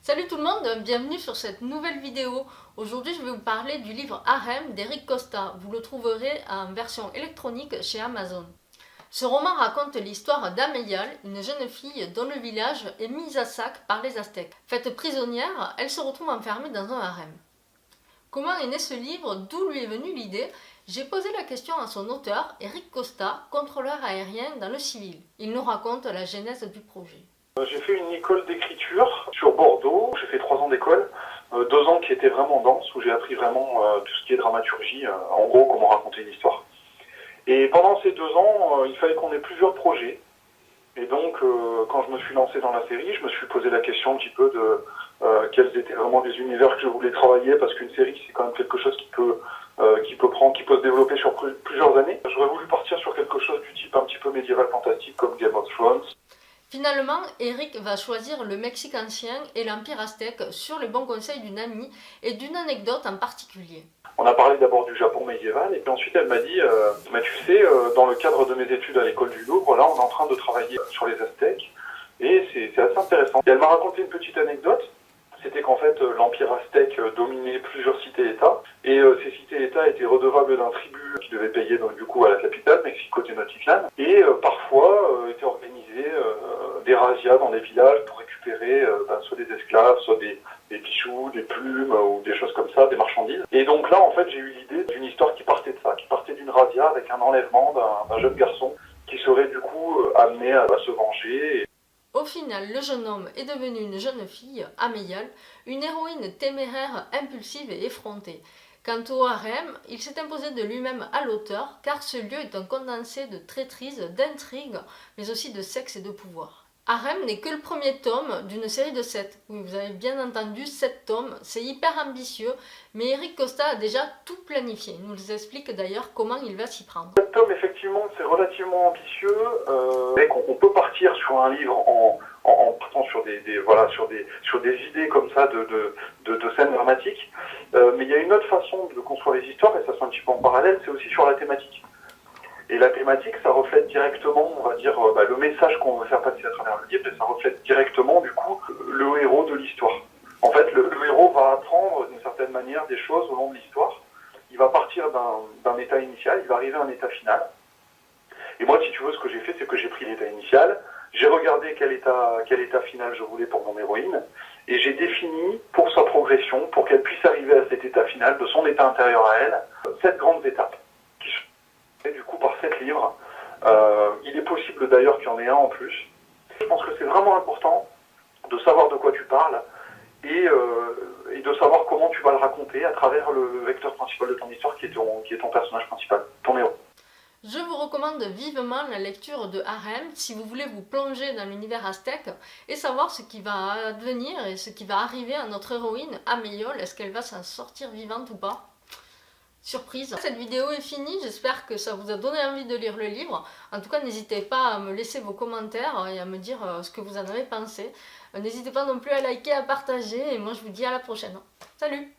Salut tout le monde, bienvenue sur cette nouvelle vidéo. Aujourd'hui je vais vous parler du livre Harem d'Eric Costa. Vous le trouverez en version électronique chez Amazon. Ce roman raconte l'histoire d'Ameyal, une jeune fille dont le village est mis à sac par les Aztèques. Faite prisonnière, elle se retrouve enfermée dans un harem. Comment est né ce livre? D'où lui est venue l'idée? J'ai posé la question à son auteur, Eric Costa, contrôleur aérien dans le civil. Il nous raconte la genèse du projet. J'ai fait une école d'écriture sur Bordeaux. J'ai fait 3 ans d'école, 2 ans qui étaient vraiment denses, où j'ai appris vraiment tout ce qui est dramaturgie, en gros comment raconter une histoire. Et pendant ces 2 ans, il fallait qu'on ait plusieurs projets. Et donc, quand je me suis lancé dans la série, je me suis posé la question un petit peu de quels étaient vraiment les univers que je voulais travailler, parce qu'une série, c'est quand même quelque chose qui peut se développer sur plusieurs années. J'aurais voulu partir sur quelque chose du type un petit peu médiéval fantastique, comme Game of Thrones. Finalement, Eric va choisir le Mexique ancien et l'Empire aztèque sur les bons conseils d'une amie et d'une anecdote en particulier. On a parlé d'abord du Japon médiéval, et puis ensuite elle m'a dit mais tu sais, dans le cadre de mes études à l'école du Louvre, là on est en train de travailler sur les Aztèques, et c'est assez intéressant. Et elle m'a raconté une petite anecdote, c'était qu'en fait l'Empire aztèque dominait plusieurs cités-États, et ces cités-États étaient redevables d'un tribut qui devait payer donc du coup à la capitale, Mexico Tenochtitlan, et parfois étaient organisés des razzias dans des villages pour récupérer soit des esclaves, soit des bijoux, des plumes ou des choses comme ça, des marchandises. Et donc là, en fait, j'ai eu l'idée d'une histoire qui partait de ça, qui partait d'une razzia avec un enlèvement d'un jeune garçon qui serait du coup amené à se venger. Au final, le jeune homme est devenu une jeune fille, Ameyal, une héroïne téméraire, impulsive et effrontée. Quant au harem, il s'est imposé de lui-même à l'auteur, car ce lieu est un condensé de traîtrise, d'intrigues, mais aussi de sexe et de pouvoir. Harem n'est que le premier tome d'une série de 7. Oui, vous avez bien entendu, 7 tomes, c'est hyper ambitieux, mais Eric Costa a déjà tout planifié. Il nous explique d'ailleurs comment il va s'y prendre. 7 tomes, effectivement, c'est relativement ambitieux, et qu'on peut partir sur un livre en partant sur des idées comme ça de scènes dramatiques, mais il y a une autre façon de construire les histoires, et ça se fait un petit peu en parallèle, c'est aussi sur la thématique. Et la thématique, ça reflète directement, on va dire, le message qu'on veut faire passer à travers le livre, et ça reflète directement, du coup, le héros de l'histoire. En fait, le héros va apprendre, d'une certaine manière, des choses au long de l'histoire. Il va partir d'un état initial, il va arriver à un état final. Et moi, si tu veux, ce que j'ai fait, c'est que j'ai pris l'état initial, j'ai regardé quel état final je voulais pour mon héroïne, et j'ai défini, pour sa progression, pour qu'elle puisse arriver à cet état final, de son état intérieur à elle, 7 grandes étapes. Du coup, par 7 livres, il est possible d'ailleurs qu'il y en ait un en plus. Je pense que c'est vraiment important de savoir de quoi tu parles et de savoir comment tu vas le raconter à travers le vecteur principal de ton histoire qui est ton personnage principal, ton héros. Je vous recommande vivement la lecture de Harem si vous voulez vous plonger dans l'univers aztèque et savoir ce qui va advenir et ce qui va arriver à notre héroïne Ameyol. Est-ce qu'elle va s'en sortir vivante ou pas? Surprise. Cette vidéo est finie, j'espère que ça vous a donné envie de lire le livre. En tout cas, n'hésitez pas à me laisser vos commentaires et à me dire ce que vous en avez pensé. N'hésitez pas non plus à liker, à partager, et moi je vous dis à la prochaine. Salut!